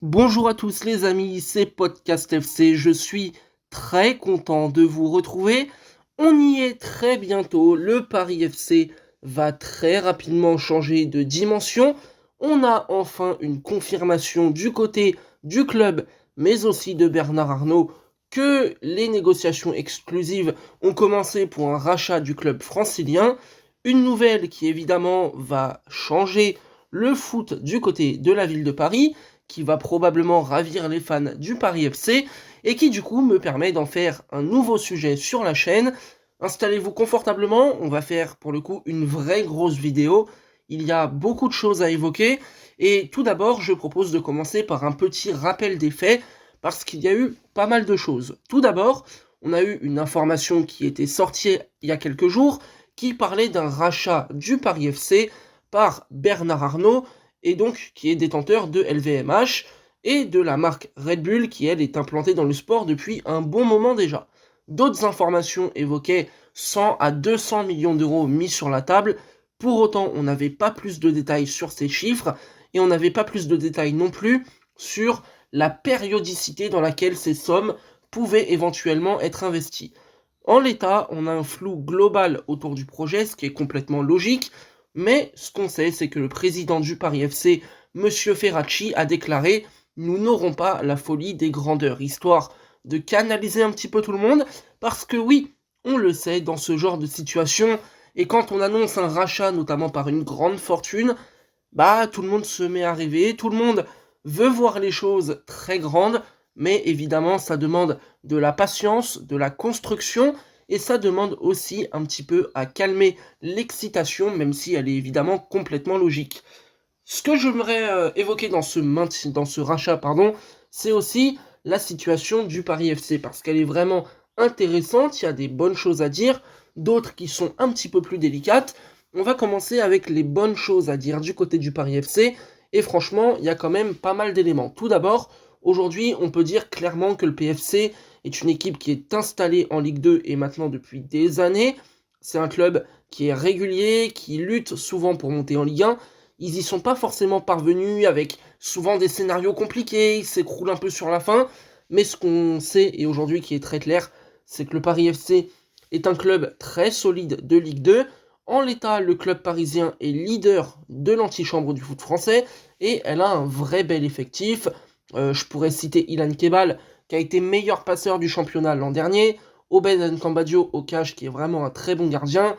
Bonjour à tous les amis, c'est Podcast FC, je suis très content de vous retrouver. On y est très bientôt, le Paris FC va très rapidement changer de dimension. On a enfin une confirmation du côté du club, mais aussi de Bernard Arnault, que les négociations exclusives ont commencé pour un rachat du club francilien. Une nouvelle qui évidemment va changer le foot du côté de la ville de Paris, qui va probablement ravir les fans du Paris FC et qui du coup me permet d'en faire un nouveau sujet sur la chaîne. Installez-vous confortablement, on va faire pour le coup une vraie grosse vidéo. Il y a beaucoup de choses à évoquer et tout d'abord je propose de commencer par un petit rappel des faits parce qu'il y a eu pas mal de choses. Tout d'abord, on a eu une information qui était sortie il y a quelques jours qui parlait d'un rachat du Paris FC par Bernard Arnault et donc qui est détenteur de LVMH et de la marque Red Bull qui elle est implantée dans le sport depuis un bon moment déjà. D'autres informations évoquaient 100 à 200 millions d'euros mis sur la table. Pour autant, on n'avait pas plus de détails sur ces chiffres et on n'avait pas plus de détails non plus sur la périodicité dans laquelle ces sommes pouvaient éventuellement être investies. En l'état, on a un flou global autour du projet, ce qui est complètement logique, mais ce qu'on sait, c'est que le président du Paris FC, Monsieur Ferracci, a déclaré « Nous n'aurons pas la folie des grandeurs », histoire de canaliser un petit peu tout le monde, parce que oui, on le sait, dans ce genre de situation, et quand on annonce un rachat, notamment par une grande fortune, bah tout le monde se met à rêver, tout le monde veut voir les choses très grandes, mais évidemment ça demande de la patience, de la construction, et ça demande aussi un petit peu à calmer l'excitation, même si elle est évidemment complètement logique. Ce que j'aimerais évoquer dans ce rachat, c'est aussi la situation du Paris FC, parce qu'elle est vraiment intéressante, il y a des bonnes choses à dire, d'autres qui sont un petit peu plus délicates. On va commencer avec les bonnes choses à dire du côté du Paris FC, et franchement, il y a quand même pas mal d'éléments. Tout d'abord, aujourd'hui, on peut dire clairement que le PFC est une équipe qui est installée en Ligue 2 et maintenant depuis des années. C'est un club qui est régulier, qui lutte souvent pour monter en Ligue 1. Ils y sont pas forcément parvenus avec souvent des scénarios compliqués, ils s'écroulent un peu sur la fin. Mais ce qu'on sait, et aujourd'hui qui est très clair, c'est que le Paris FC est un club très solide de Ligue 2. En l'état, le club parisien est leader de l'antichambre du foot français et elle a un vrai bel effectif. Je pourrais citer Ilan Kebal, qui a été meilleur passeur du championnat l'an dernier, Obed Nkambadio au cash, qui est vraiment un très bon gardien,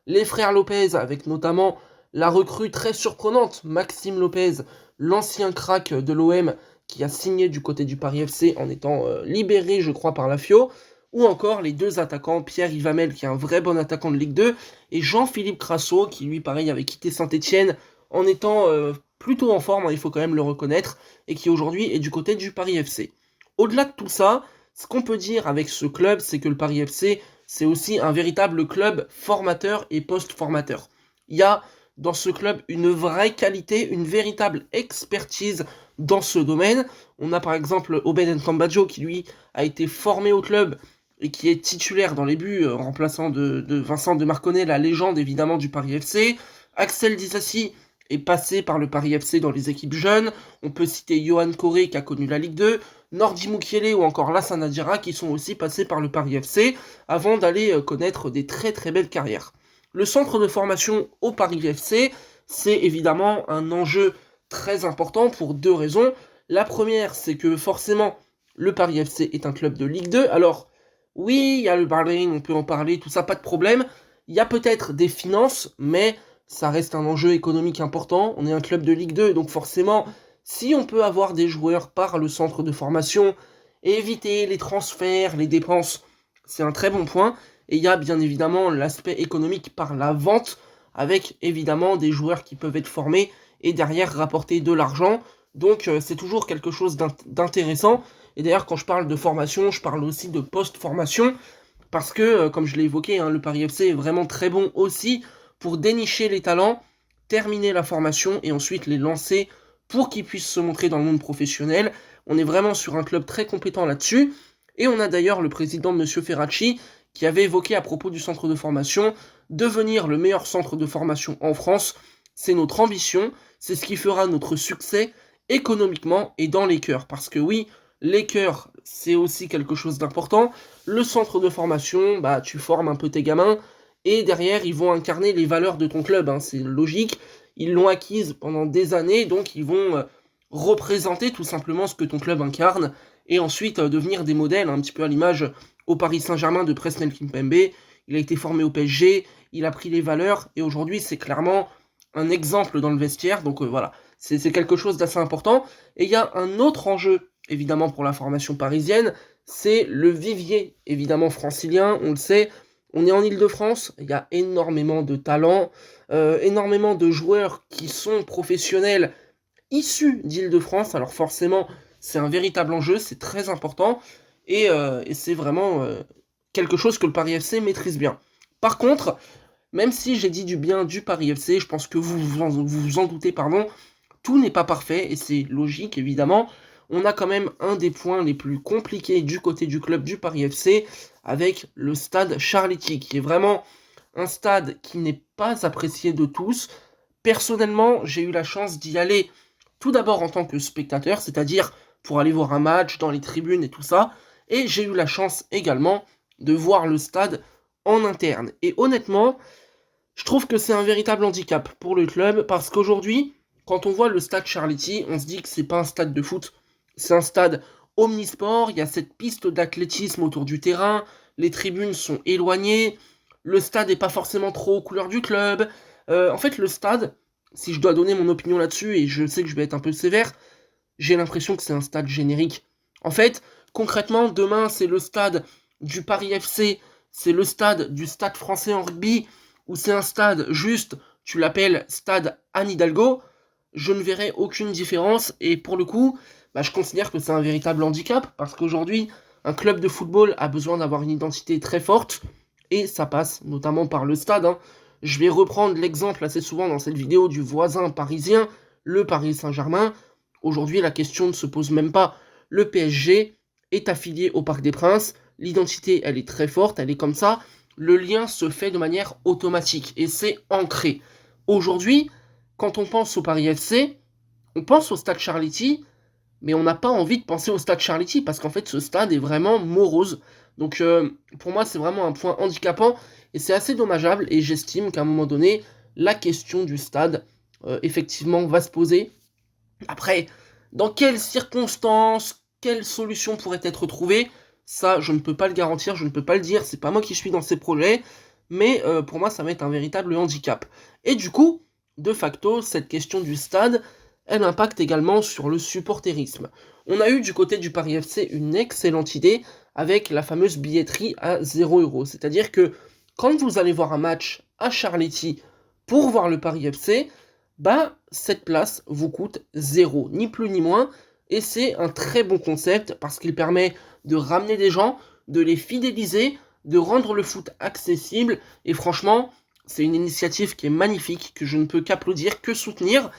les frères Lopez, avec notamment la recrue très surprenante, Maxime Lopez, l'ancien crack de l'OM, qui a signé du côté du Paris FC en étant libéré, je crois, par la FIO, ou encore les deux attaquants, Pierre Yvamel, qui est un vrai bon attaquant de Ligue 2, et Jean-Philippe Crasso, qui lui, pareil, avait quitté Saint-Etienne en étant plutôt en forme, hein, il faut quand même le reconnaître, et qui aujourd'hui est du côté du Paris FC. Au-delà de tout ça, ce qu'on peut dire avec ce club, c'est que le Paris FC, c'est aussi un véritable club formateur et post-formateur. Il y a dans ce club une vraie qualité, une véritable expertise dans ce domaine. On a par exemple Obed Nkambadio qui lui a été formé au club et qui est titulaire dans les buts, remplaçant de Vincent de Marconnet, la légende évidemment du Paris FC. Axel Disassi est passé par le Paris FC dans les équipes jeunes. On peut citer Johan Coré qui a connu la Ligue 2, Nordi Mukiele ou encore Lassana Adira qui sont aussi passés par le Paris FC avant d'aller connaître des très très belles carrières. Le centre de formation au Paris FC, c'est évidemment un enjeu très important pour deux raisons. La première, c'est que forcément, le Paris FC est un club de Ligue 2. Alors, oui, il y a le Bahreïn, on peut en parler, tout ça, pas de problème. Il y a peut-être des finances, mais ça reste un enjeu économique important. On est un club de Ligue 2, donc forcément, si on peut avoir des joueurs par le centre de formation, éviter les transferts, les dépenses, c'est un très bon point. Et il y a bien évidemment l'aspect économique par la vente, avec évidemment des joueurs qui peuvent être formés et derrière rapporter de l'argent. Donc c'est toujours quelque chose d'intéressant. Et d'ailleurs quand je parle de formation, je parle aussi de post-formation, parce que comme je l'ai évoqué, hein, le Paris FC est vraiment très bon aussi pour dénicher les talents, terminer la formation et ensuite les lancer pour qu'ils puissent se montrer dans le monde professionnel. On est vraiment sur un club très compétent là-dessus. Et on a d'ailleurs le président M. Ferracci qui avait évoqué à propos du centre de formation devenir le meilleur centre de formation en France. C'est notre ambition, c'est ce qui fera notre succès économiquement et dans les cœurs. Parce que oui, les cœurs, c'est aussi quelque chose d'important. Le centre de formation, bah, tu formes un peu tes gamins, et derrière, ils vont incarner les valeurs de ton club, hein, c'est logique. Ils l'ont acquise pendant des années, donc ils vont représenter tout simplement ce que ton club incarne, et ensuite devenir des modèles, un petit peu à l'image au Paris Saint-Germain de Presnel Kimpembe. Il a été formé au PSG, il a pris les valeurs, et aujourd'hui, c'est clairement un exemple dans le vestiaire, donc voilà, c'est quelque chose d'assez important. Et il y a un autre enjeu, évidemment, pour la formation parisienne, c'est le vivier, évidemment, francilien, on le sait, on est en Île-de-France, il y a énormément de talents, énormément de joueurs qui sont professionnels issus d'Île-de-France, alors forcément, c'est un véritable enjeu, c'est très important, et c'est vraiment quelque chose que le Paris FC maîtrise bien. Par contre, même si j'ai dit du bien du Paris FC, je pense que vous en doutez, pardon, tout n'est pas parfait, et c'est logique, évidemment. On a quand même un des points les plus compliqués du côté du club du Paris FC, avec le stade Charletti, qui est vraiment un stade qui n'est pas apprécié de tous. Personnellement, j'ai eu la chance d'y aller tout d'abord en tant que spectateur, c'est-à-dire pour aller voir un match dans les tribunes et tout ça, et j'ai eu la chance également de voir le stade en interne. Et honnêtement, je trouve que c'est un véritable handicap pour le club, parce qu'aujourd'hui, quand on voit le stade Charletti, on se dit que c'est pas un stade de foot, c'est un stade omnisport, il y a cette piste d'athlétisme autour du terrain, les tribunes sont éloignées, le stade n'est pas forcément trop aux couleurs du club. En fait, le stade, si je dois donner mon opinion là-dessus, et je sais que je vais être un peu sévère, j'ai l'impression que c'est un stade générique. En fait, concrètement, demain, c'est le stade du Paris FC, c'est le stade du Stade français en rugby, ou c'est un stade juste, tu l'appelles stade Anne Hidalgo, je ne verrai aucune différence, et pour le coup, bah, je considère que c'est un véritable handicap, parce qu'aujourd'hui, un club de football a besoin d'avoir une identité très forte, et ça passe notamment par le stade, hein. Je vais reprendre l'exemple assez souvent dans cette vidéo du voisin parisien, le Paris Saint-Germain. Aujourd'hui, la question ne se pose même pas. Le PSG est affilié au Parc des Princes, l'identité, elle est très forte, elle est comme ça, le lien se fait de manière automatique, et c'est ancré. Aujourd'hui, quand on pense au Paris FC, on pense au stade Charletti, mais on n'a pas envie de penser au stade Charletti, parce qu'en fait, ce stade est vraiment morose. Donc, pour moi, c'est vraiment un point handicapant, et c'est assez dommageable, et j'estime qu'à un moment donné, la question du stade, effectivement, va se poser. Après, dans quelles circonstances, quelles solutions pourraient être trouvées, ça, je ne peux pas le garantir, je ne peux pas le dire, c'est pas moi qui suis dans ces projets, mais pour moi, ça va être un véritable handicap. Et du coup, de facto, cette question du stade, elle impacte également sur le supporterisme. On a eu du côté du Paris FC une excellente idée avec la fameuse billetterie à 0 €. C'est-à-dire que quand vous allez voir un match à Charletti pour voir le Paris FC, bah cette place vous coûte 0, ni plus ni moins, et c'est un très bon concept parce qu'il permet de ramener des gens, de les fidéliser, de rendre le foot accessible, et franchement, c'est une initiative qui est magnifique, que je ne peux qu'applaudir, que soutenir,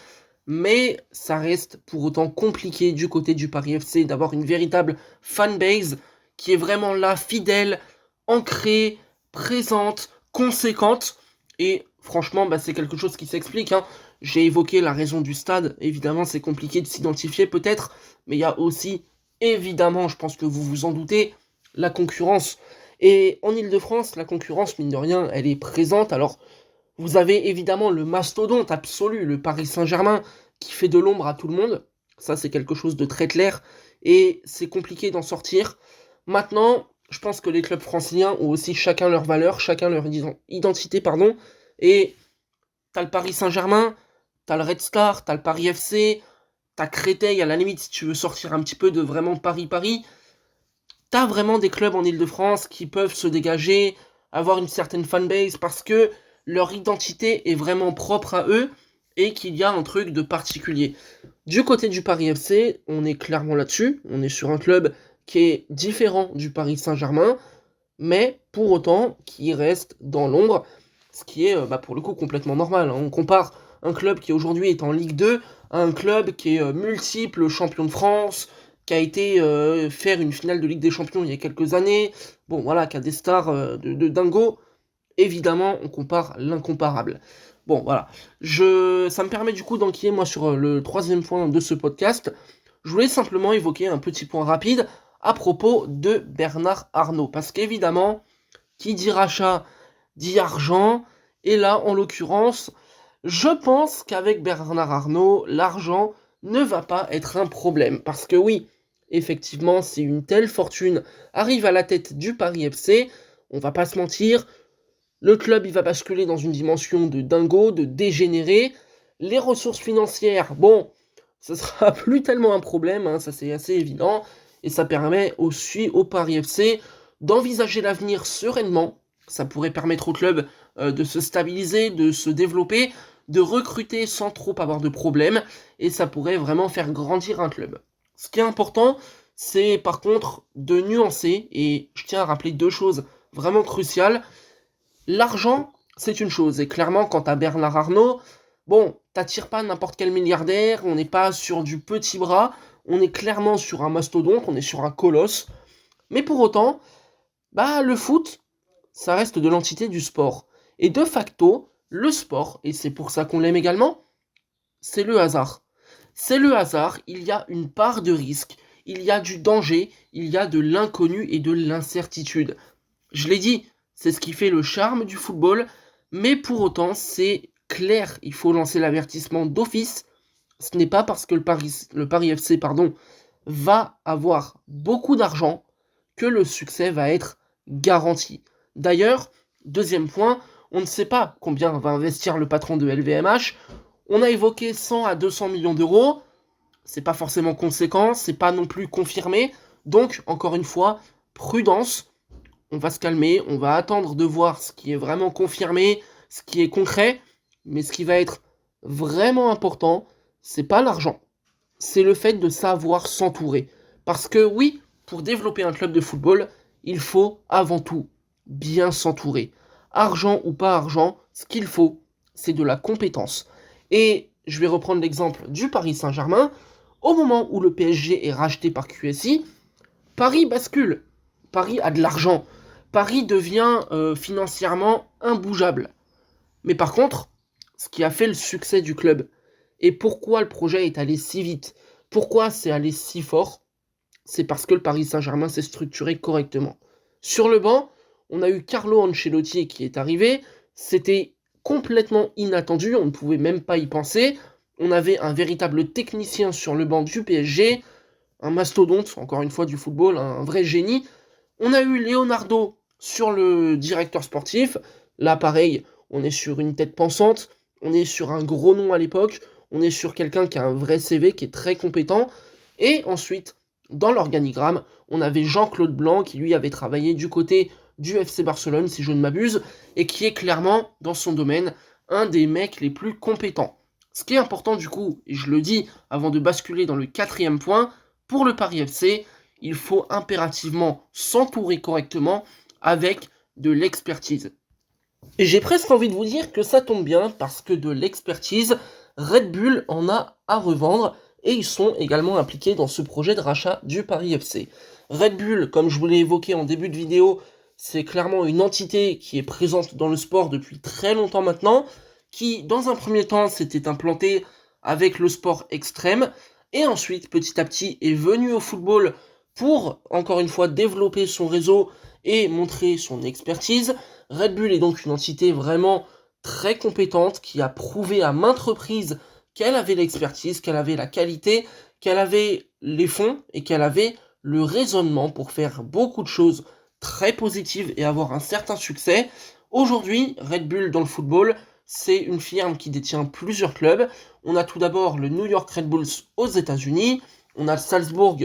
mais ça reste pour autant compliqué du côté du Paris FC d'avoir une véritable fanbase qui est vraiment là, fidèle, ancrée, présente, conséquente, et franchement, bah, c'est quelque chose qui s'explique, hein. J'ai évoqué la raison du stade, évidemment c'est compliqué de s'identifier peut-être, mais il y a aussi, évidemment, je pense que vous vous en doutez, la concurrence. Et en Ile-de-France, la concurrence, mine de rien, elle est présente. Alors, vous avez évidemment le mastodonte absolu, le Paris Saint-Germain, qui fait de l'ombre à tout le monde. Ça, c'est quelque chose de très clair, et c'est compliqué d'en sortir. Maintenant, je pense que les clubs franciliens ont aussi chacun leurs valeurs, chacun leur identité, pardon, et t'as le Paris Saint-Germain, t'as le Red Star, t'as le Paris FC, t'as Créteil, à la limite, si tu veux sortir un petit peu de vraiment Paris-Paris, t'as vraiment des clubs en Ile-de-France qui peuvent se dégager, avoir une certaine fanbase, parce que leur identité est vraiment propre à eux, et qu'il y a un truc de particulier. Du côté du Paris FC, on est clairement là-dessus, on est sur un club qui est différent du Paris Saint-Germain, mais pour autant qui reste dans l'ombre, ce qui est pour le coup complètement normal, hein. On compare un club qui aujourd'hui est en Ligue 2 à un club qui est multiple champion de France, qui a été faire une finale de Ligue des Champions il y a quelques années, bon voilà, qui a des stars de dingo. Évidemment, on compare l'incomparable. Bon, voilà. Ça me permet du coup d'enquiller, moi, sur le troisième point de ce podcast. Je voulais simplement évoquer un petit point rapide à propos de Bernard Arnault. Parce qu'évidemment, qui dit rachat, dit argent. Et là, en l'occurrence, je pense qu'avec Bernard Arnault, l'argent ne va pas être un problème. Parce que oui, effectivement, si une telle fortune arrive à la tête du Paris FC, on va pas se mentir, le club il va basculer dans une dimension de dingo, de dégénéré. Les ressources financières, bon, ce sera plus tellement un problème, hein, ça c'est assez évident. Et ça permet aussi au Paris FC d'envisager l'avenir sereinement. Ça pourrait permettre au club de se stabiliser, de se développer, de recruter sans trop avoir de problèmes. Et ça pourrait vraiment faire grandir un club. Ce qui est important, c'est par contre de nuancer. Et je tiens à rappeler deux choses vraiment cruciales. L'argent, c'est une chose. Et clairement, quand t'as Bernard Arnault, bon, t'attires pas n'importe quel milliardaire, on n'est pas sur du petit bras, on est clairement sur un mastodonte, on est sur un colosse. Mais pour autant, bah le foot, ça reste de l'entité du sport. Et de facto, le sport, et c'est pour ça qu'on l'aime également, c'est le hasard. C'est le hasard, il y a une part de risque, il y a du danger, il y a de l'inconnu et de l'incertitude. Je l'ai dit, c'est ce qui fait le charme du football, mais pour autant, c'est clair, il faut lancer l'avertissement d'office. Ce n'est pas parce que le Paris FC va avoir beaucoup d'argent que le succès va être garanti. D'ailleurs, deuxième point, on ne sait pas combien va investir le patron de LVMH. On a évoqué 100 à 200 millions d'euros. C'est pas forcément conséquent, c'est pas non plus confirmé. Donc, encore une fois, prudence. On va se calmer, on va attendre de voir ce qui est vraiment confirmé, ce qui est concret. Mais ce qui va être vraiment important, c'est pas l'argent. C'est le fait de savoir s'entourer. Parce que oui, pour développer un club de football, il faut avant tout bien s'entourer. Argent ou pas argent, ce qu'il faut, c'est de la compétence. Et je vais reprendre l'exemple du Paris Saint-Germain. Au moment où le PSG est racheté par QSI, Paris bascule. Paris a de l'argent. Paris devient financièrement imbougeable. Mais par contre, ce qui a fait le succès du club, et pourquoi le projet est allé si vite, pourquoi c'est allé si fort, c'est parce que le Paris Saint-Germain s'est structuré correctement. Sur le banc, on a eu Carlo Ancelotti qui est arrivé, c'était complètement inattendu, on ne pouvait même pas y penser. On avait un véritable technicien sur le banc du PSG, un mastodonte, encore une fois du football, un vrai génie. On a eu Leonardo sur le directeur sportif, là pareil, on est sur une tête pensante, on est sur un gros nom à l'époque, on est sur quelqu'un qui a un vrai CV, qui est très compétent. Et ensuite, dans l'organigramme, on avait Jean-Claude Blanc qui lui avait travaillé du côté du FC Barcelone, si je ne m'abuse, et qui est clairement, dans son domaine, un des mecs les plus compétents. Ce qui est important du coup, et je le dis avant de basculer dans le quatrième point, pour le Paris FC, il faut impérativement s'entourer correctement avec de l'expertise. Et j'ai presque envie de vous dire que ça tombe bien parce que de l'expertise, Red Bull en a à revendre et ils sont également impliqués dans ce projet de rachat du Paris FC. Red Bull, comme je vous l'ai évoqué en début de vidéo, c'est clairement une entité qui est présente dans le sport depuis très longtemps maintenant, qui dans un premier temps s'était implantée avec le sport extrême et ensuite petit à petit est venu au football pour encore une fois développer son réseau et montrer son expertise. Red Bull est donc une entité vraiment très compétente qui a prouvé à maintes reprises qu'elle avait l'expertise, qu'elle avait la qualité, qu'elle avait les fonds et qu'elle avait le raisonnement pour faire beaucoup de choses très positives et avoir un certain succès. Aujourd'hui, Red Bull dans le football, c'est une firme qui détient plusieurs clubs. On a tout d'abord le New York Red Bulls aux États-Unis, on a le Salzbourg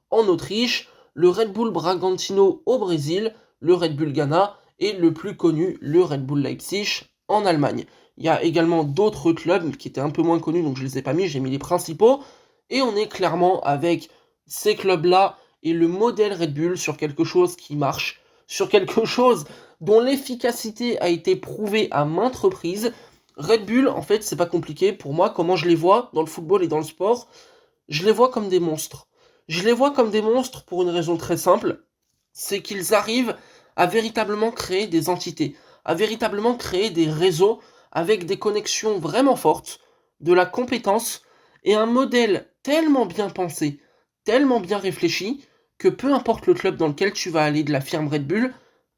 en Autriche, le Red Bull Bragantino au Brésil, le Red Bull Ghana et le plus connu, le Red Bull Leipzig en Allemagne. Il y a également d'autres clubs qui étaient un peu moins connus, donc je ne les ai pas mis, j'ai mis les principaux. Et on est clairement avec ces clubs-là et le modèle Red Bull sur quelque chose qui marche, sur quelque chose dont l'efficacité a été prouvée à maintes reprises. Red Bull, en fait, c'est pas compliqué. Pour moi, comment je les vois dans le football et dans le sport, je les vois comme des monstres. Je les vois comme des monstres pour une raison très simple, c'est qu'ils arrivent à véritablement créer des entités, à véritablement créer des réseaux, avec des connexions vraiment fortes, de la compétence et un modèle tellement bien pensé, tellement bien réfléchi, que peu importe le club dans lequel tu vas aller de la firme Red Bull,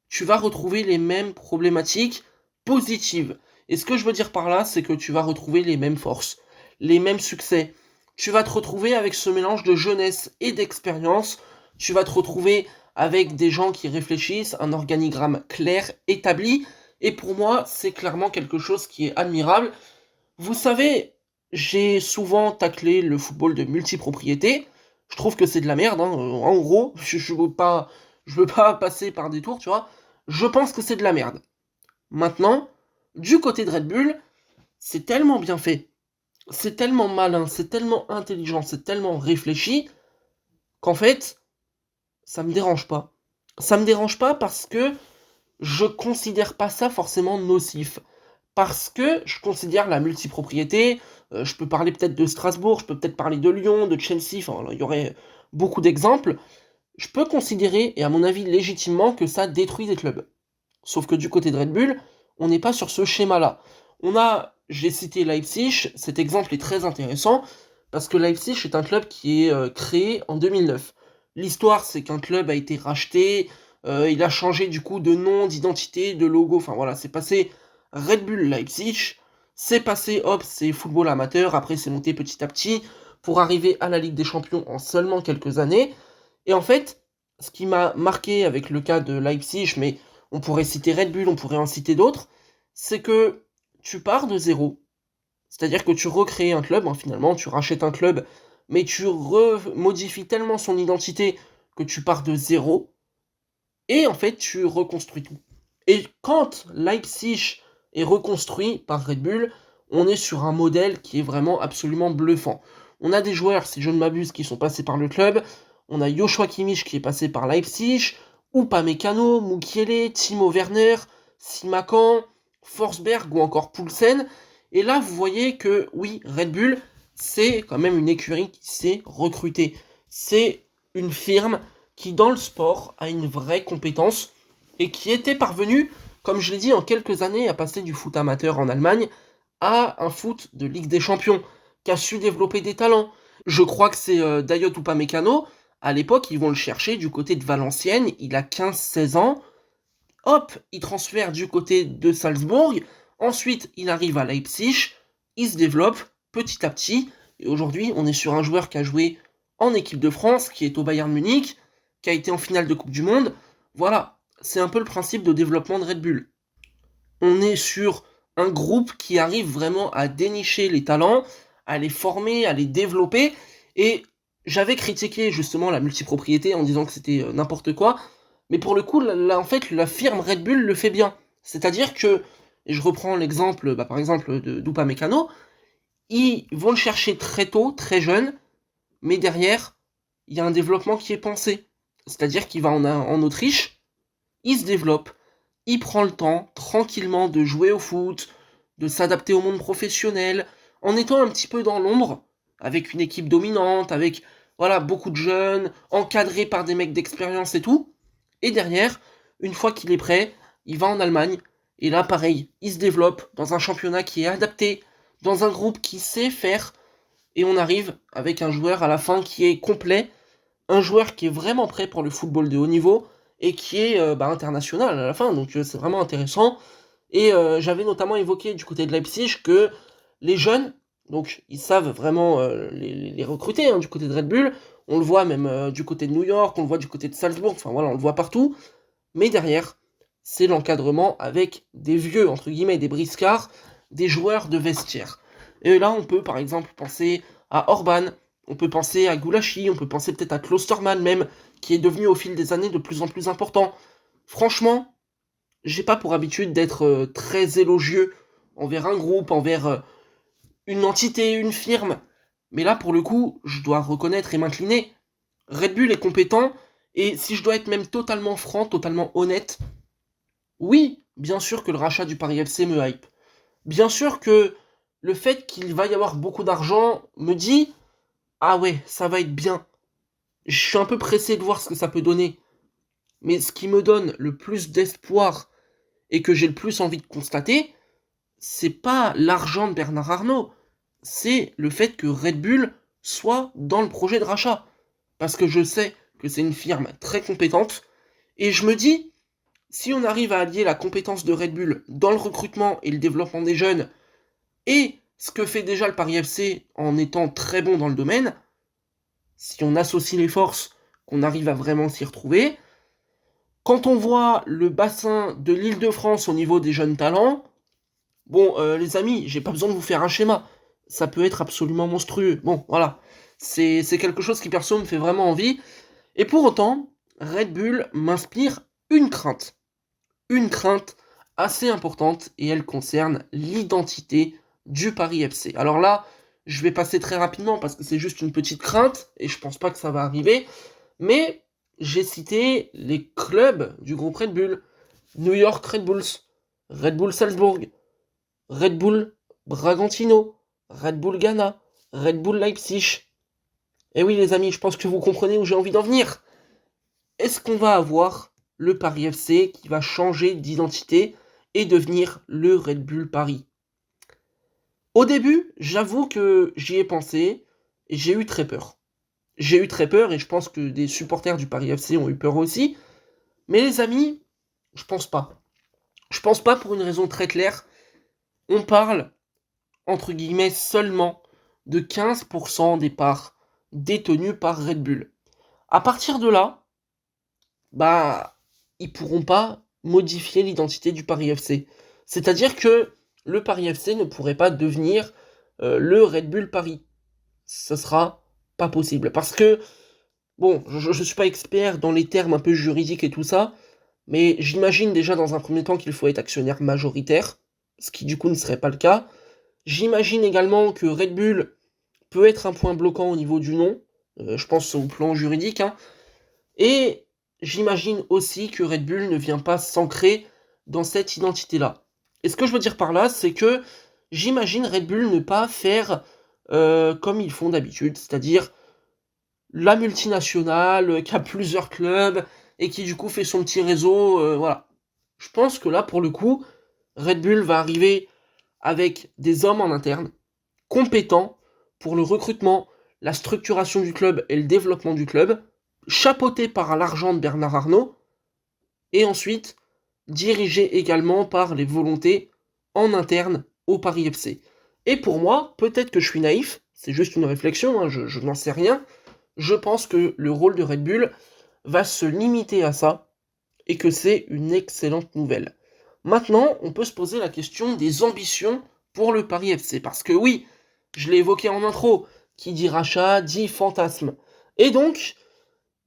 tu vas retrouver les mêmes problématiques positives. Et ce que je veux dire par là, c'est que tu vas retrouver les mêmes forces, les mêmes succès. Tu vas te retrouver avec ce mélange de jeunesse et d'expérience. Tu vas te retrouver avec des gens qui réfléchissent, un organigramme clair, établi. Et pour moi, c'est clairement quelque chose qui est admirable. Vous savez, j'ai souvent taclé le football de multipropriété. Je trouve que c'est de la merde, hein. En gros, je veux pas passer par des tours, tu vois. Je pense que c'est de la merde. Maintenant, du côté de Red Bull, c'est tellement bien fait, c'est tellement malin, c'est tellement intelligent, c'est tellement réfléchi, qu'en fait, ça me dérange pas. Ça me dérange pas parce que je considère pas ça forcément nocif. Parce que je considère la multipropriété, je peux parler peut-être de Strasbourg, je peux peut-être parler de Lyon, de Chelsea, enfin il y aurait beaucoup d'exemples. Je peux considérer, et à mon avis légitimement, que ça détruit des clubs. Sauf que du côté de Red Bull, on n'est pas sur ce schéma-là. J'ai cité Leipzig, cet exemple est très intéressant, parce que Leipzig est un club qui est créé en 2009. L'histoire, c'est qu'un club a été racheté, il a changé du coup de nom, d'identité, de logo, enfin voilà, c'est passé Red Bull Leipzig, c'est passé, hop, c'est football amateur, après c'est monté petit à petit, pour arriver à la Ligue des Champions en seulement quelques années. Et en fait, ce qui m'a marqué avec le cas de Leipzig, mais on pourrait citer Red Bull, on pourrait en citer d'autres, c'est que tu pars de zéro. C'est-à-dire que tu recrées un club, hein, finalement, tu rachètes un club, mais tu remodifies tellement son identité que tu pars de zéro, et en fait, tu reconstruis tout. Et quand Leipzig est reconstruit par Red Bull, on est sur un modèle qui est vraiment absolument bluffant. On a des joueurs, si je ne m'abuse, qui sont passés par le club. On a Joshua Kimmich qui est passé par Leipzig, Upamecano, Mukiele, Timo Werner, Simakan, Forsberg ou encore Poulsen. Et là, vous voyez que oui, Red Bull, c'est quand même une écurie qui s'est recrutée. C'est une firme qui, dans le sport, a une vraie compétence et qui était parvenue, comme je l'ai dit, en quelques années, à passer du foot amateur en Allemagne à un foot de Ligue des Champions, qui a su développer des talents. Je crois que c'est Dayot Upamecano. À l'époque, ils vont le chercher du côté de Valenciennes. Il a 15-16 ans. Hop, il transfère du côté de Salzbourg. Ensuite, il arrive à Leipzig. Il se développe petit à petit. Et aujourd'hui, on est sur un joueur qui a joué en équipe de France, qui est au Bayern Munich, qui a été en finale de Coupe du Monde. Voilà, c'est un peu le principe de développement de Red Bull. On est sur un groupe qui arrive vraiment à dénicher les talents, à les former, à les développer. Et j'avais critiqué justement la multipropriété en disant que c'était n'importe quoi. Mais pour le coup, là, en fait, la firme Red Bull le fait bien. C'est-à-dire que, et je reprends l'exemple, par exemple, d'Upamecano, ils vont le chercher très tôt, très jeune, mais derrière, il y a un développement qui est pensé. C'est-à-dire qu'il va en Autriche, il se développe, il prend le temps, tranquillement, de jouer au foot, de s'adapter au monde professionnel, en étant un petit peu dans l'ombre, avec une équipe dominante, avec voilà, beaucoup de jeunes, encadrés par des mecs d'expérience et tout. Et derrière, une fois qu'il est prêt, il va en Allemagne, et là, pareil, il se développe dans un championnat qui est adapté, dans un groupe qui sait faire, et on arrive avec un joueur à la fin qui est complet, un joueur qui est vraiment prêt pour le football de haut niveau, et qui est international à la fin, donc c'est vraiment intéressant. Et j'avais notamment évoqué du côté de Leipzig que les jeunes, donc ils savent vraiment les recruter hein, du côté de Red Bull, on le voit même du côté de New York, on le voit du côté de Salzbourg, enfin voilà, on le voit partout, mais derrière, c'est l'encadrement avec des vieux, entre guillemets, des briscards, des joueurs de vestiaire. Et là, on peut par exemple penser à Orban, on peut penser à Goulashi, on peut penser peut-être à Klosterman même, qui est devenu au fil des années de plus en plus important. Franchement, j'ai pas pour habitude d'être très élogieux envers un groupe, envers une entité, une firme. Mais là, pour le coup, je dois reconnaître et m'incliner. Red Bull est compétent, et si je dois être même totalement franc, totalement honnête, oui, bien sûr que le rachat du Paris FC me hype. Bien sûr que le fait qu'il va y avoir beaucoup d'argent me dit ah ouais, ça va être bien. Je suis un peu pressé de voir ce que ça peut donner. Mais ce qui me donne le plus d'espoir et que j'ai le plus envie de constater, c'est pas l'argent de Bernard Arnault, c'est le fait que Red Bull soit dans le projet de rachat. Parce que je sais que c'est une firme très compétente, et je me dis, si on arrive à allier la compétence de Red Bull dans le recrutement et le développement des jeunes, et ce que fait déjà le Paris FC en étant très bon dans le domaine, si on associe les forces, qu'on arrive à vraiment s'y retrouver, quand on voit le bassin de l'Île-de-France au niveau des jeunes talents, bon, les amis, j'ai pas besoin de vous faire un schéma. Ça peut être absolument monstrueux. Bon, voilà. C'est quelque chose qui, perso, me fait vraiment envie. Et pour autant, Red Bull m'inspire une crainte. Une crainte assez importante, et elle concerne l'identité du Paris FC. Alors là, je vais passer très rapidement parce que c'est juste une petite crainte, et je pense pas que ça va arriver. Mais j'ai cité les clubs du groupe Red Bull. New York Red Bulls, Red Bull Salzbourg, Red Bull Bragantino, Red Bull Ghana, Red Bull Leipzig. Et oui les amis, je pense que vous comprenez où j'ai envie d'en venir. Est-ce qu'on va avoir le Paris FC qui va changer d'identité et devenir le Red Bull Paris? Au début, j'avoue que j'y ai pensé et j'ai eu très peur. J'ai eu très peur et je pense que des supporters du Paris FC ont eu peur aussi. Mais les amis, je pense pas. Je pense pas pour une raison très claire. On parle, entre guillemets, seulement de 15% des parts détenues par Red Bull. À partir de là, bah, ils pourront pas modifier l'identité du Paris FC. C'est-à-dire que le Paris FC ne pourrait pas devenir le Red Bull Paris. Ça sera pas possible. Parce que, bon, je ne suis pas expert dans les termes un peu juridiques et tout ça, mais j'imagine déjà dans un premier temps qu'il faut être actionnaire majoritaire, ce qui du coup ne serait pas le cas. J'imagine également que Red Bull peut être un point bloquant au niveau du nom, je pense au plan juridique, hein. Et j'imagine aussi que Red Bull ne vient pas s'ancrer dans cette identité-là. Et ce que je veux dire par là, c'est que j'imagine Red Bull ne pas faire comme ils font d'habitude, c'est-à-dire la multinationale qui a plusieurs clubs et qui du coup fait son petit réseau, voilà. Je pense que là, pour le coup, Red Bull va arriver avec des hommes en interne, compétents pour le recrutement, la structuration du club et le développement du club, chapeauté par l'argent de Bernard Arnault, et ensuite dirigé également par les volontés en interne au Paris FC. Et pour moi, peut-être que je suis naïf, c'est juste une réflexion, hein, je n'en sais rien, je pense que le rôle de Red Bull va se limiter à ça, et que c'est une excellente nouvelle. Maintenant, on peut se poser la question des ambitions pour le Paris FC, parce que oui, je l'ai évoqué en intro, qui dit rachat, dit fantasme. Et donc,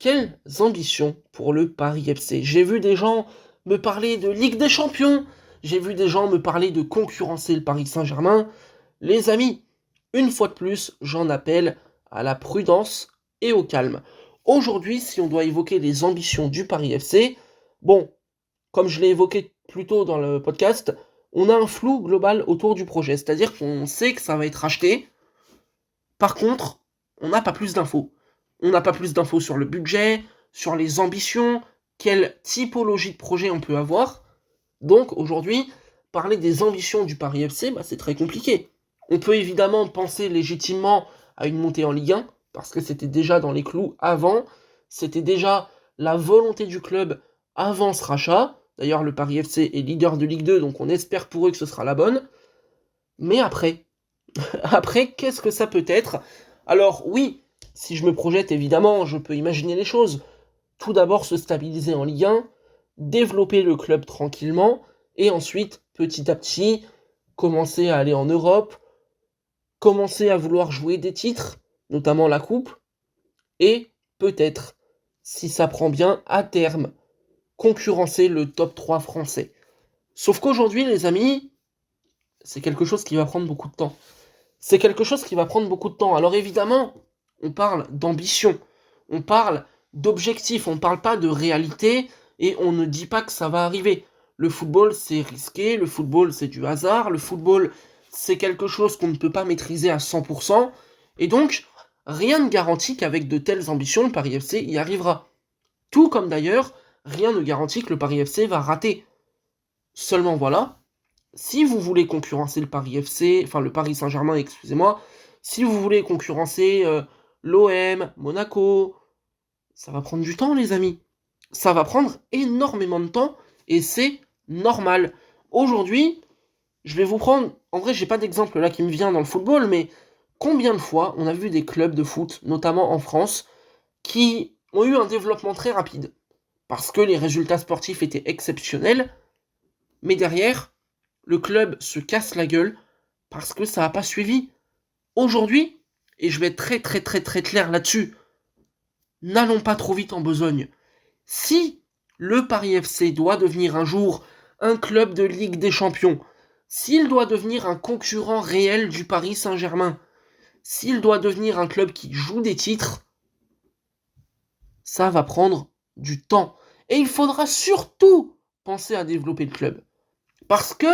quelles ambitions pour le Paris FC? J'ai vu des gens me parler de Ligue des Champions, j'ai vu des gens me parler de concurrencer le Paris Saint-Germain. Les amis, une fois de plus, j'en appelle à la prudence et au calme. Aujourd'hui, si on doit évoquer les ambitions du Paris FC, bon, comme je l'ai évoqué plus tôt dans le podcast, on a un flou global autour du projet, c'est-à-dire qu'on sait que ça va être racheté. Par contre, on n'a pas plus d'infos. On n'a pas plus d'infos sur le budget, sur les ambitions, quelle typologie de projet on peut avoir. Donc aujourd'hui, parler des ambitions du Paris FC, c'est très compliqué. On peut évidemment penser légitimement à une montée en Ligue 1, parce que c'était déjà dans les clous avant, c'était déjà la volonté du club avant ce rachat. D'ailleurs, le Paris FC est leader de Ligue 2, donc on espère pour eux que ce sera la bonne. Mais après, qu'est-ce que ça peut être? Alors oui, si je me projette, évidemment, je peux imaginer les choses. Tout d'abord, se stabiliser en Ligue 1, développer le club tranquillement, et ensuite, petit à petit, commencer à aller en Europe, commencer à vouloir jouer des titres, notamment la Coupe, et peut-être, si ça prend bien, à terme, concurrencer le top 3 français. Sauf qu'aujourd'hui, les amis, c'est quelque chose qui va prendre beaucoup de temps. C'est quelque chose qui va prendre beaucoup de temps. Alors évidemment, on parle d'ambition, on parle d'objectif, on ne parle pas de réalité, et on ne dit pas que ça va arriver. Le football, c'est risqué, le football, c'est du hasard, le football, c'est quelque chose qu'on ne peut pas maîtriser à 100%, et donc, rien ne garantit qu'avec de telles ambitions, le Paris FC y arrivera. Tout comme d'ailleurs, rien ne garantit que le Paris FC va rater. Seulement voilà, Si vous voulez concurrencer le Paris FC, enfin le Paris Saint-Germain, excusez-moi, si vous voulez concurrencer l'OM, Monaco, ça va prendre du temps, les amis. Ça va prendre énormément de temps et c'est normal. Aujourd'hui, je vais vous prendre, en vrai, j'ai pas d'exemple là qui me vient dans le football, mais combien de fois on a vu des clubs de foot, notamment en France, qui ont eu un développement très rapide parce que les résultats sportifs étaient exceptionnels, mais derrière, le club se casse la gueule parce que ça n'a pas suivi. Aujourd'hui, et je vais être très très très très clair là-dessus, n'allons pas trop vite en besogne. Si le Paris FC doit devenir un jour un club de Ligue des Champions, s'il doit devenir un concurrent réel du Paris Saint-Germain, s'il doit devenir un club qui joue des titres, ça va prendre du temps. Et il faudra surtout penser à développer le club. Parce que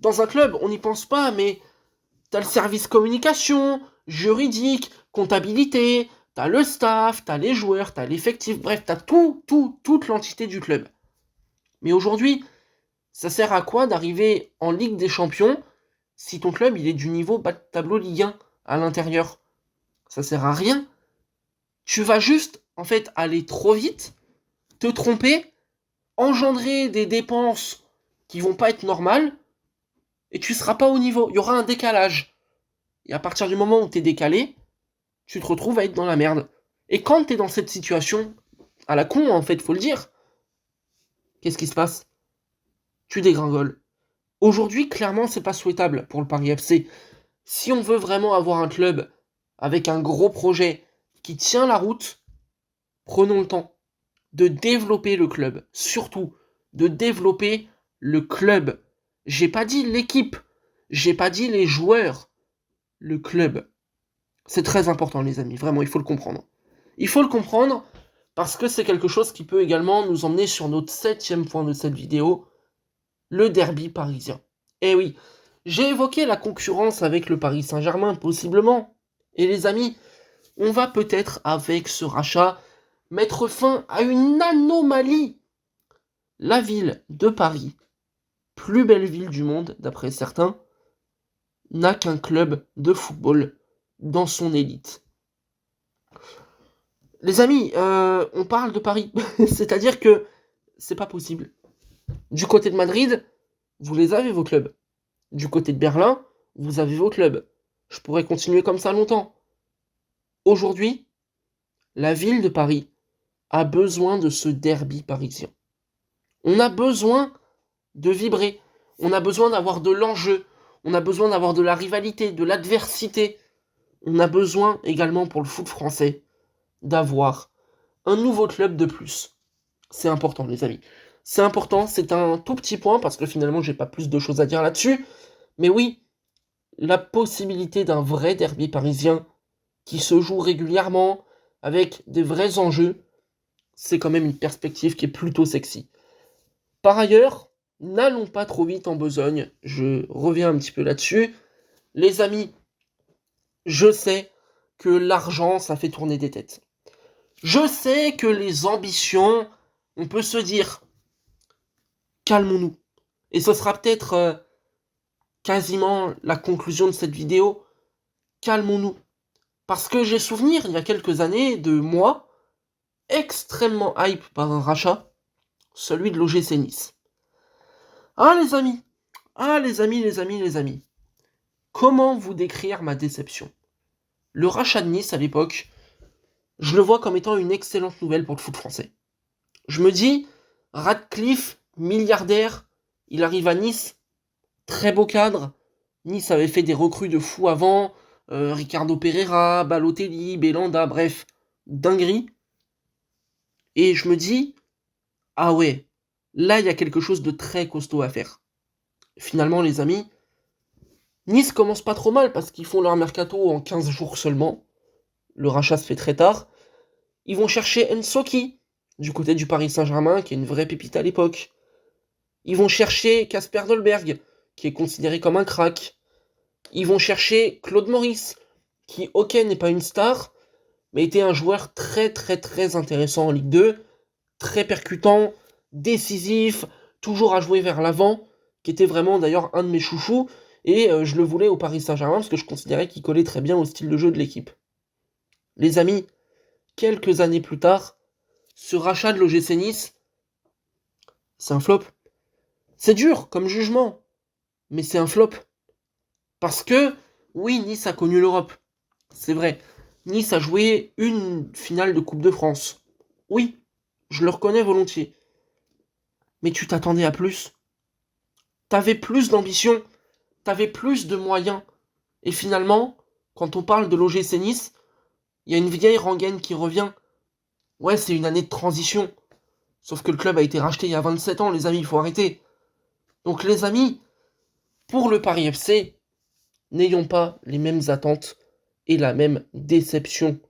dans un club, on n'y pense pas, mais t'as le service communication, juridique, comptabilité, t'as le staff, t'as les joueurs, t'as l'effectif, bref, t'as toute l'entité du club. Mais aujourd'hui, ça sert à quoi d'arriver en Ligue des Champions si ton club il est du niveau bas de tableau Ligue 1 à l'intérieur? Ça sert à rien. Tu vas juste, en fait, aller trop vite, te tromper, engendrer des dépenses qui vont pas être normales, et tu seras pas au niveau. Il y aura un décalage. Et à partir du moment où tu es décalé, tu te retrouves à être dans la merde. Et quand tu es dans cette situation, à la con en fait, faut le dire, qu'est-ce qui se passe? Tu dégringoles. Aujourd'hui, clairement, c'est pas souhaitable pour le Paris FC. Si on veut vraiment avoir un club avec un gros projet qui tient la route, prenons le temps de développer le club. Surtout, de développer le club. J'ai pas dit l'équipe, j'ai pas dit les joueurs, le club. C'est très important, les amis, vraiment, il faut le comprendre. Il faut le comprendre parce que c'est quelque chose qui peut également nous emmener sur notre 7e point de cette vidéo, le derby parisien. Eh oui, j'ai évoqué la concurrence avec le Paris Saint-Germain, possiblement. Et les amis, on va peut-être, avec ce rachat, mettre fin à une anomalie. La ville de Paris, plus belle ville du monde, d'après certains, n'a qu'un club de football dans son élite. Les amis, on parle de Paris, c'est-à-dire que c'est pas possible. Du côté de Madrid, vous les avez vos clubs. Du côté de Berlin, vous avez vos clubs. Je pourrais continuer comme ça longtemps. Aujourd'hui, la ville de Paris a besoin de ce derby parisien. On a besoin de vibrer. On a besoin d'avoir de l'enjeu. On a besoin d'avoir de la rivalité, de l'adversité. On a besoin également pour le foot français d'avoir un nouveau club de plus. C'est important, les amis. C'est important, c'est un tout petit point, parce que finalement, j'ai pas plus de choses à dire là-dessus. Mais oui, la possibilité d'un vrai derby parisien qui se joue régulièrement, avec des vrais enjeux, c'est quand même une perspective qui est plutôt sexy. Par ailleurs, n'allons pas trop vite en besogne, je reviens un petit peu là-dessus. Les amis, je sais que l'argent, ça fait tourner des têtes. Je sais que les ambitions, on peut se dire, calmons-nous. Et ce sera peut-être quasiment la conclusion de cette vidéo. Calmons-nous. Parce que j'ai souvenir, il y a quelques années, de moi, extrêmement hype par un rachat, celui de l'OGC Nice. Ah les amis, les amis. Comment vous décrire ma déception? Le rachat de Nice à l'époque, je le vois comme étant une excellente nouvelle pour le foot français. Je me dis, Ratcliffe, milliardaire, il arrive à Nice, très beau cadre. Nice avait fait des recrues de fou avant, Ricardo Pereira, Balotelli, Belanda, bref, dinguerie. Et je me dis, ah ouais, là il y a quelque chose de très costaud à faire. Finalement les amis, Nice commence pas trop mal parce qu'ils font leur mercato en 15 jours seulement. Le rachat se fait très tard. Ils vont chercher Nsoki, du côté du Paris Saint-Germain, qui est une vraie pépite à l'époque. Ils vont chercher Kasper Dolberg, qui est considéré comme un crack. Ils vont chercher Claude Maurice, qui, ok, n'est pas une star, mais était un joueur très très très intéressant en Ligue 2, très percutant, décisif, toujours à jouer vers l'avant. qui était vraiment d'ailleurs un de mes chouchous, et je le voulais au Paris Saint-Germain parce que je considérais qu'il collait très bien au style de jeu de l'équipe. Les amis, quelques années plus tard, ce rachat de l'OGC Nice, c'est un flop. C'est dur comme jugement, mais c'est un flop. Parce que, oui, Nice a connu l'Europe. C'est vrai. Nice a joué une finale de Coupe de France. Oui, je le reconnais volontiers. Mais tu t'attendais à plus. T'avais plus d'ambition. T'avais plus de moyens. Et finalement, quand on parle de l'OGC Nice, il y a une vieille rengaine qui revient. Ouais, c'est une année de transition. Sauf que le club a été racheté il y a 27 ans, les amis, il faut arrêter. Donc les amis, pour le Paris FC, n'ayons pas les mêmes attentes et la même déception.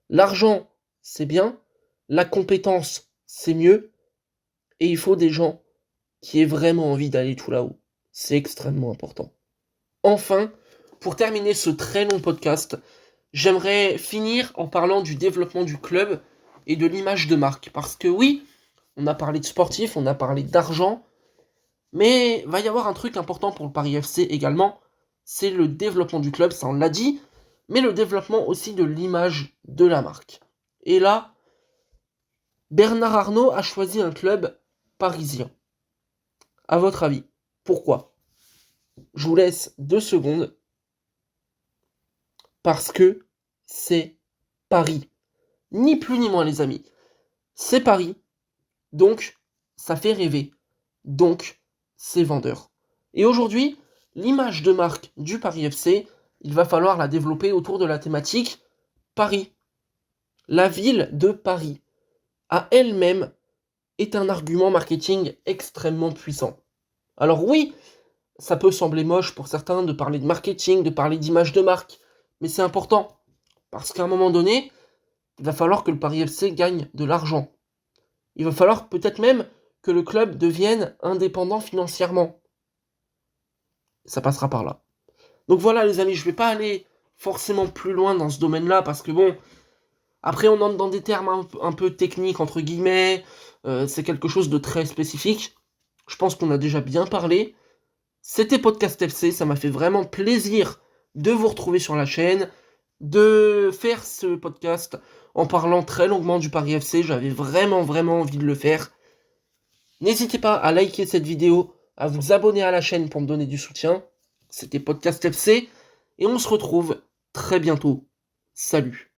L'argent, c'est bien, la compétence, c'est mieux, et il faut des gens qui aient vraiment envie d'aller tout là-haut. C'est extrêmement important. Enfin, pour terminer ce très long podcast, j'aimerais finir en parlant du développement du club et de l'image de marque. Parce que oui, on a parlé de sportifs, on a parlé d'argent, mais il va y avoir un truc important pour le Paris FC également, c'est le développement du club, ça on l'a dit, mais le développement aussi de l'image de la marque. Et là, Bernard Arnault a choisi un club parisien. À votre avis, pourquoi? Je vous laisse 2 secondes. Parce que c'est Paris. Ni plus ni moins les amis. C'est Paris, donc ça fait rêver. Donc c'est vendeur. Et aujourd'hui, l'image de marque du Paris FC, il va falloir la développer autour de la thématique Paris. La ville de Paris, à elle-même, est un argument marketing extrêmement puissant. Alors oui, ça peut sembler moche pour certains de parler de marketing, de parler d'image de marque, mais c'est important, parce qu'à un moment donné, il va falloir que le Paris FC gagne de l'argent. Il va falloir peut-être même que le club devienne indépendant financièrement. Ça passera par là. Donc voilà les amis, je ne vais pas aller forcément plus loin dans ce domaine-là, parce que bon, après on entre dans des termes un peu techniques, entre guillemets, c'est quelque chose de très spécifique. Je pense qu'on a déjà bien parlé. C'était Podcast FC, ça m'a fait vraiment plaisir de vous retrouver sur la chaîne, de faire ce podcast en parlant très longuement du Paris FC. J'avais vraiment envie de le faire. N'hésitez pas à liker cette vidéo, à vous abonner à la chaîne pour me donner du soutien. C'était Podcast FC et on se retrouve très bientôt. Salut.